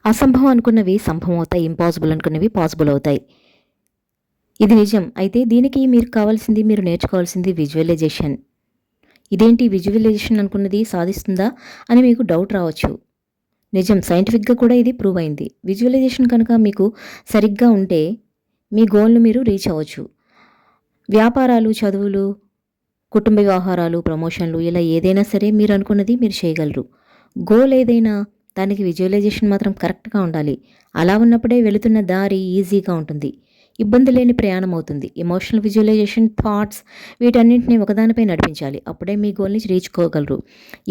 అసంభవం అనుకున్నవి సంభవం అవుతాయి, ఇంపాసిబుల్ అనుకున్నవి పాసిబుల్ అవుతాయి. ఇది నిజం. అయితే దీనికి మీరు నేర్చుకోవాల్సింది విజువలైజేషన్. ఇదేంటి విజువలైజేషన్ అనుకున్నది సాధిస్తుందా అని మీకు డౌట్ రావచ్చు. నిజం, సైంటిఫిక్గా కూడా ఇది ప్రూవ్ అయింది. విజువలైజేషన్ కనుక మీకు సరిగ్గా ఉంటే మీ గోల్ను మీరు రీచ్ అవ్వచ్చు. వ్యాపారాలు, చదువులు, కుటుంబ వ్యవహారాలు, ప్రమోషన్లు ఇలా ఏదైనా సరే మీరు అనుకున్నది మీరు చేయగలరు. గోల్ ఏదైనా దానికి విజువలైజేషన్ మాత్రం కరెక్ట్గా ఉండాలి. అలా ఉన్నప్పుడే వెళుతున్న దారి ఈజీగా ఉంటుంది, ఇబ్బంది లేని ప్రయాణం అవుతుంది. ఎమోషనల్ విజువలైజేషన్, థాట్స్ వీటన్నింటినీ ఒకదానిపై నడిపించాలి. అప్పుడే మీ గోల్ని రీచ్కోగలరు.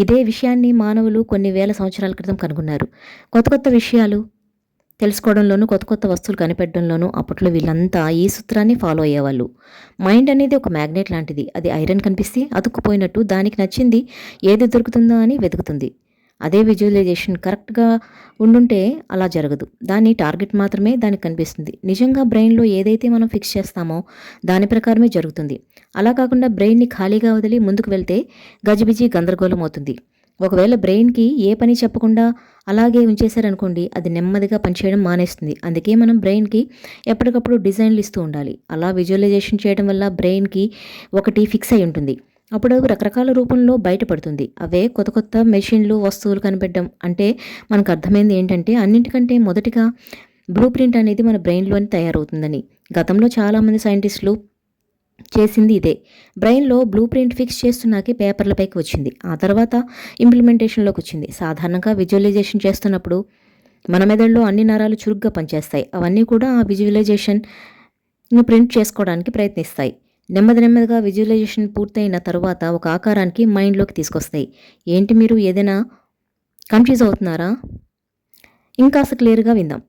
ఇదే విషయాన్ని మానవులు కొన్ని వేల సంవత్సరాల క్రితం కనుగొన్నారు. కొత్త కొత్త విషయాలు తెలుసుకోవడంలోనూ, కొత్త కొత్త వస్తువులు కనిపెట్టడంలోనూ అప్పట్లో వీళ్ళంతా ఈ సూత్రాన్ని ఫాలో అయ్యేవాళ్ళు. మైండ్ అనేది ఒక మ్యాగ్నెట్ లాంటిది. అది ఐరన్ కనిపిస్తే అతుక్కుపోయినట్టు దానికి నచ్చింది ఏది దొరుకుతుందో అని వెతుకుతుంది. అదే విజువలైజేషన్ కరెక్ట్గా ఉండుంటే అలా జరగదు. దాని టార్గెట్ మాత్రమే దానికి కనిపిస్తుంది. నిజంగా బ్రెయిన్లో ఏదైతే మనం ఫిక్స్ చేస్తామో దాని ప్రకారమే జరుగుతుంది. అలా కాకుండా బ్రెయిన్ని ఖాళీగా వదిలి ముందుకు వెళ్తే గజిబిజి గందరగోళం అవుతుంది. ఒకవేళ బ్రెయిన్కి ఏ పని చెప్పకుండా అలాగే ఉంచేశారనుకోండి, అది నెమ్మదిగా పనిచేయడం మానేస్తుంది. అందుకే మనం బ్రెయిన్కి ఎప్పటికప్పుడు డిజైన్లు ఇస్తూ ఉండాలి. అలా విజువలైజేషన్ చేయడం వల్ల బ్రెయిన్కి ఒకటి ఫిక్స్ అయి ఉంటుంది. అప్పుడు రకరకాల రూపంలో బయటపడుతుంది. అవే కొత్త కొత్త మెషిన్లు, వస్తువులు కనిపెట్టడం. అంటే మనకు అర్థమైంది ఏంటంటే అన్నింటికంటే మొదటిగా బ్లూ ప్రింట్ అనేది మన బ్రెయిన్లోని తయారవుతుందని. గతంలో చాలామంది సైంటిస్టులు చేసింది ఇదే. బ్రెయిన్లో బ్లూ ప్రింట్ ఫిక్స్ చేస్తున్నాకే పేపర్లపైకి వచ్చింది. ఆ తర్వాత ఇంప్లిమెంటేషన్లోకి వచ్చింది. సాధారణంగా విజువలైజేషన్ చేస్తున్నప్పుడు మన మెదడులో అన్ని నరాలు చురుగ్గా పనిచేస్తాయి. అవన్నీ కూడా ఆ విజువలైజేషన్ను ప్రింట్ చేసుకోవడానికి ప్రయత్నిస్తాయి. నెమ్మదిగా విజువలైజేషన్ పూర్తయిన తర్వాత ఒక ఆకారానికి మైండ్లోకి తీసుకొస్తాయి. ఏంటి, మీరు ఏదైనా కన్ఫ్యూజ్ అవుతున్నారా? ఇంకాస్త క్లియర్గా విందాం.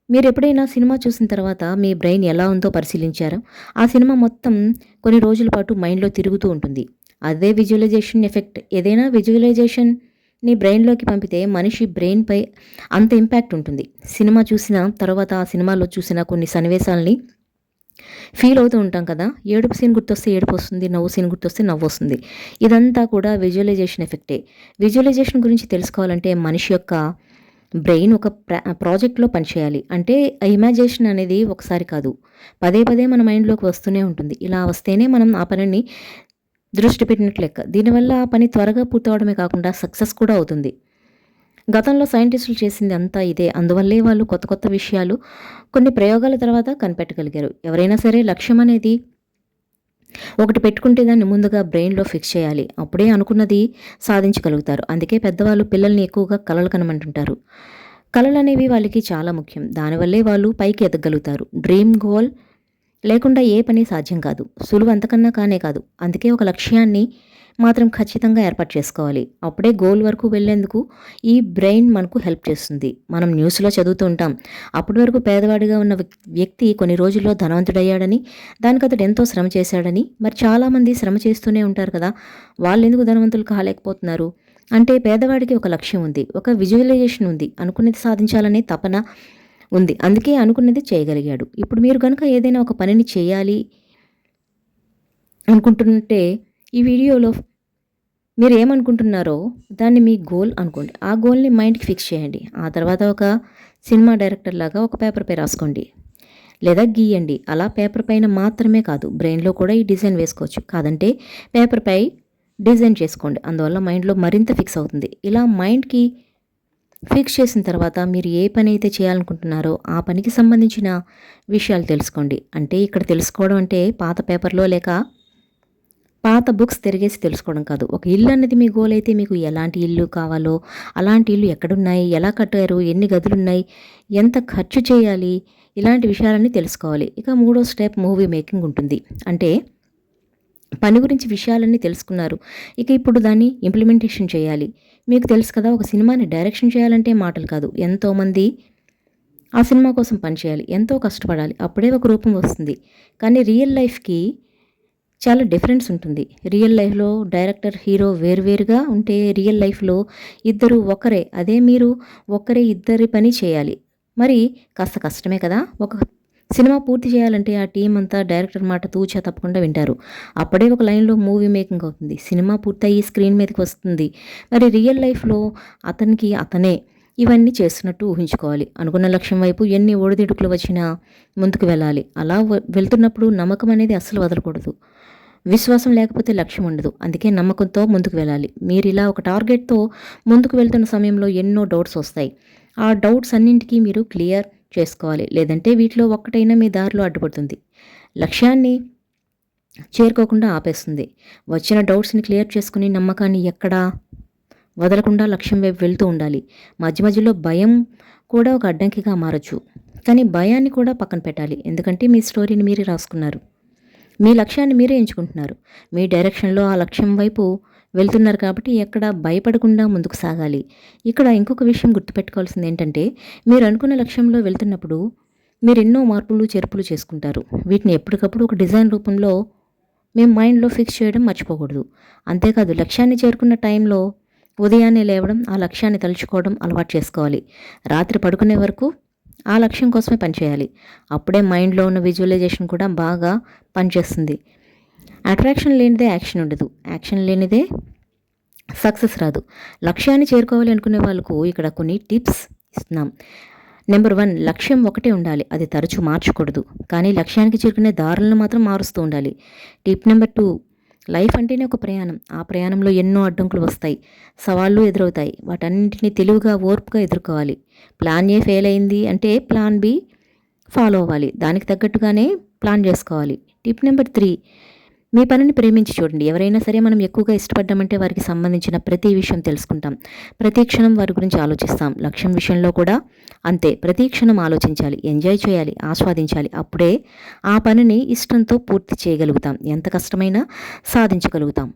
మీరు ఎప్పుడైనా సినిమా చూసిన తర్వాత మీ బ్రెయిన్ ఎలా ఉందో పరిశీలించారా? ఆ సినిమా మొత్తం కొన్ని రోజుల పాటు మైండ్లో తిరుగుతూ ఉంటుంది. అదే విజువలైజేషన్ ఎఫెక్ట్. ఏదైనా విజువలైజేషన్ని బ్రెయిన్లోకి పంపితే మనిషి బ్రెయిన్పై అంత ఇంపాక్ట్ ఉంటుంది. సినిమా చూసిన తర్వాత ఆ సినిమాలో చూసిన కొన్ని సన్నివేశాలని ఫీల్ అవుతూ ఉంటాం కదా. ఏడుపు సీన్ గుర్తొస్తే ఏడుపు వస్తుంది, నవ్వు సీన్ గుర్తొస్తే నవ్వు వస్తుంది. ఇదంతా కూడా విజువలైజేషన్ ఎఫెక్టే. విజువలైజేషన్ గురించి తెలుసుకోవాలంటే మనిషి యొక్క బ్రెయిన్ ఒక ప్రాజెక్ట్లో పనిచేయాలి. అంటే ఆ ఇమాజినేషన్ అనేది ఒకసారి కాదు, పదే పదే మన మైండ్లోకి వస్తూనే ఉంటుంది. ఇలా వస్తేనే మనం ఆ పనిని దృష్టి పెట్టినట్లు లెక్క. దీనివల్ల ఆ పని త్వరగా పూర్తవడమే కాకుండా సక్సెస్ కూడా అవుతుంది. గతంలో సైంటిస్టులు చేసింది అంతా ఇదే. అందువల్లే వాళ్ళు కొత్త కొత్త విషయాలు కొన్ని ప్రయోగాల తర్వాత కనిపెట్టగలిగారు. ఎవరైనా సరే లక్ష్యం అనేది ఒకటి పెట్టుకుంటే దాన్ని ముందుగా బ్రెయిన్లో ఫిక్స్ చేయాలి. అప్పుడే అనుకున్నది సాధించగలుగుతారు. అందుకే పెద్దవాళ్ళు పిల్లల్ని ఎక్కువగా కలలు కనమంటుంటారు. కలలు అనేవి వాళ్ళకి చాలా ముఖ్యం. దానివల్లే వాళ్ళు పైకి ఎదగలుగుతారు. డ్రీమ్ గోల్ లేకుండా ఏ పని సాధ్యం కాదు. సులువు అంతకన్నా కానే కాదు. అందుకే ఒక లక్ష్యాన్ని మాత్రం ఖచ్చితంగా ఏర్పాటు చేసుకోవాలి. అప్పుడే గోల్ వరకు వెళ్లేందుకు ఈ బ్రెయిన్ మనకు హెల్ప్ చేస్తుంది. మనం న్యూస్లో చదువుతూ ఉంటాం, అప్పటి వరకు పేదవాడిగా ఉన్న వ్యక్తి కొన్ని రోజుల్లో ధనవంతుడయ్యాడని, దానికి అతడు ఎంతో శ్రమ చేశాడని. మరి చాలామంది శ్రమ చేస్తూనే ఉంటారు కదా, వాళ్ళు ఎందుకు ధనవంతులు కాలేకపోతున్నారు అంటే పేదవాడికి ఒక లక్ష్యం ఉంది, ఒక విజువలైజేషన్ ఉంది, అనుకున్నది సాధించాలనే తపన ఉంది. అందుకే అనుకున్నది చేయగలిగాడు. ఇప్పుడు మీరు కనుక ఏదైనా ఒక పనిని చేయాలి అనుకుంటుంటే ఈ వీడియోలో మీరు ఏమనుకుంటున్నారో దాన్ని మీ గోల్ అనుకోండి. ఆ గోల్ని మైండ్కి ఫిక్స్ చేయండి. ఆ తర్వాత ఒక సినిమా డైరెక్టర్ లాగా ఒక పేపర్పై రాసుకోండి లేదా గీయండి. అలా పేపర్ పైన మాత్రమే కాదు, బ్రెయిన్లో కూడా ఈ డిజైన్ వేసుకోవచ్చు. కాదంటే పేపర్పై డిజైన్ చేసుకోండి. అందువల్ల మైండ్లో మరింత ఫిక్స్ అవుతుంది. ఇలా మైండ్కి ఫిక్స్ చేసిన తర్వాత మీరు ఏ పని అయితే చేయాలనుకుంటున్నారో ఆ పనికి సంబంధించిన విషయాలు తెలుసుకోండి. అంటే ఇక్కడ తెలుసుకోవడం అంటే పాత పేపర్లో లేక పాత బుక్స్ తిరిగేసి తెలుసుకోవడం కాదు. ఒక ఇల్లు అనేది మీ గోల్ అయితే మీకు ఎలాంటి ఇల్లు కావాలో, అలాంటి ఇల్లు ఎక్కడున్నాయి, ఎలా కట్టారు, ఎన్ని గదులున్నాయి, ఎంత ఖర్చు చేయాలి, ఇలాంటి విషయాలన్నీ తెలుసుకోవాలి. ఇక మూడో స్టెప్ మూవీ మేకింగ్ ఉంటుంది. అంటే పని గురించి విషయాలన్నీ తెలుసుకున్నారు, ఇక ఇప్పుడు దాన్ని ఇంప్లిమెంటేషన్ చేయాలి. మీకు తెలుసు కదా, ఒక సినిమాని డైరెక్షన్ చేయాలంటే మాటలు కాదు, ఎంతోమంది ఆ సినిమా కోసం పనిచేయాలి, ఎంతో కష్టపడాలి, అప్పుడే ఒక రూపం వస్తుంది. కానీ రియల్ లైఫ్కి చాలా డిఫరెన్స్ ఉంటుంది. రియల్ లైఫ్లో డైరెక్టర్, హీరో వేరువేరుగా ఉంటే రియల్ లైఫ్లో ఇద్దరు ఒకరే. అదే మీరు ఒక్కరే ఇద్దరి పని చేయాలి. మరి కాస్త కష్టమే కదా. ఒక సినిమా పూర్తి చేయాలంటే ఆ టీం అంతా డైరెక్టర్ మాట తూచా తప్పకుండా వింటారు. అప్పుడే ఒక లైన్లో మూవీ మేకింగ్ అవుతుంది, సినిమా పూర్తయి స్క్రీన్ మీదకి వస్తుంది. మరి రియల్ లైఫ్లో అతనికి అతనే ఇవన్నీ చేస్తున్నట్టు ఊహించుకోవాలి. అనుకున్న లక్ష్యం వైపు ఎన్ని ఒడిదుడుకులు వచ్చినా ముందుకు వెళ్ళాలి. అలా వెళ్తున్నప్పుడు నమ్మకం అనేది అస్సలు వదలకూడదు. విశ్వాసం లేకపోతే లక్ష్యం ఉండదు. అందుకే నమ్మకంతో ముందుకు వెళ్ళాలి. మీరు ఇలా ఒక టార్గెట్తో ముందుకు వెళ్తున్న సమయంలో ఎన్నో డౌట్స్ వస్తాయి. ఆ డౌట్స్ అన్నింటికీ మీరు క్లియర్ చేసుకోవాలి. లేదంటే వీటిలో ఒక్కటైనా మీ దారిలో అడ్డుపడుతుంది. లక్ష్యాన్ని చేరుకోకుండా ఆపేస్తుంది. వచ్చిన డౌట్స్ని క్లియర్ చేసుకుని నమ్మకాన్ని ఎక్కడా వదలకుండా లక్ష్యం వైపు వెళ్తూ ఉండాలి. మధ్య మధ్యలో భయం కూడా ఒక అడ్డంకిగా మారచ్చు. కానీ భయాన్ని కూడా పక్కన పెట్టాలి. ఎందుకంటే మీ స్టోరీని మీరే రాసుకున్నారు. మీ లక్ష్యాన్ని మీరే ఎంచుకుంటున్నారు. మీ డైరెక్షన్లో ఆ లక్ష్యం వైపు వెళ్తున్నారు కాబట్టి ఎక్కడ భయపడకుండా ముందుకు సాగాలి. ఇక్కడ ఇంకొక విషయం గుర్తుపెట్టుకోవాల్సింది ఏంటంటే, మీరు అనుకున్న లక్ష్యంలో వెళ్తున్నప్పుడు మీరు ఎన్నో మార్పులు చేర్పులు చేసుకుంటారు. వీటిని ఎప్పటికప్పుడు ఒక డిజైన్ రూపంలో మేము మైండ్లో ఫిక్స్ చేయడం మర్చిపోకూడదు. అంతేకాదు లక్ష్యాన్ని చేరుకున్న టైంలో ఉదయాన్నే లేవడం, ఆ లక్ష్యాన్ని తలుచుకోవడం అలవాటు చేసుకోవాలి. రాత్రి పడుకునే వరకు ఆ లక్ష్యం కోసమే పనిచేయాలి. అప్పుడే మైండ్లో ఉన్న విజువలైజేషన్ కూడా బాగా పనిచేస్తుంది. అట్రాక్షన్ లేనిదే యాక్షన్ ఉండదు. యాక్షన్ లేనిదే సక్సెస్ రాదు. లక్ష్యాన్ని చేరుకోవాలి అనుకునే వాళ్ళకు ఇక్కడ కొన్ని టిప్స్ ఇస్తున్నాం. నెంబర్ 1, లక్ష్యం ఒకటే ఉండాలి. అది తరచూ మార్చకూడదు. కానీ లక్ష్యానికి చేరుకునే దారులను మాత్రం మారుస్తూ ఉండాలి. టిప్ నెంబర్ 2, లైఫ్ అంటేనే ఒక ప్రయాణం. ఆ ప్రయాణంలో ఎన్నో అడ్డంకులు వస్తాయి, సవాళ్ళు ఎదురవుతాయి. వాటన్నింటినీ తెలివిగా, ఓర్పుగా ఎదుర్కోవాలి. ప్లాన్ ఏ ఫెయిల్ అయింది అంటే ప్లాన్ బి ఫాలో అవ్వాలి. దానికి తగ్గట్టుగానే ప్లాన్ చేసుకోవాలి. టిప్ నెంబర్ 3, మీ పనిని ప్రేమించి చూడండి. ఎవరైనా సరే మనం ఎక్కువగా ఇష్టపడ్డామంటే వారికి సంబంధించిన ప్రతి విషయం తెలుసుకుంటాం. ప్రతి క్షణం వారి గురించి ఆలోచిస్తాం. లక్ష్యం విషయంలో కూడా అంతే. ప్రతి క్షణం ఆలోచించాలి, ఎంజాయ్ చేయాలి, ఆస్వాదించాలి. అప్పుడే ఆ పనిని ఇష్టంతో పూర్తి చేయగలుగుతాం. ఎంత కష్టమైనా సాధించగలుగుతాం.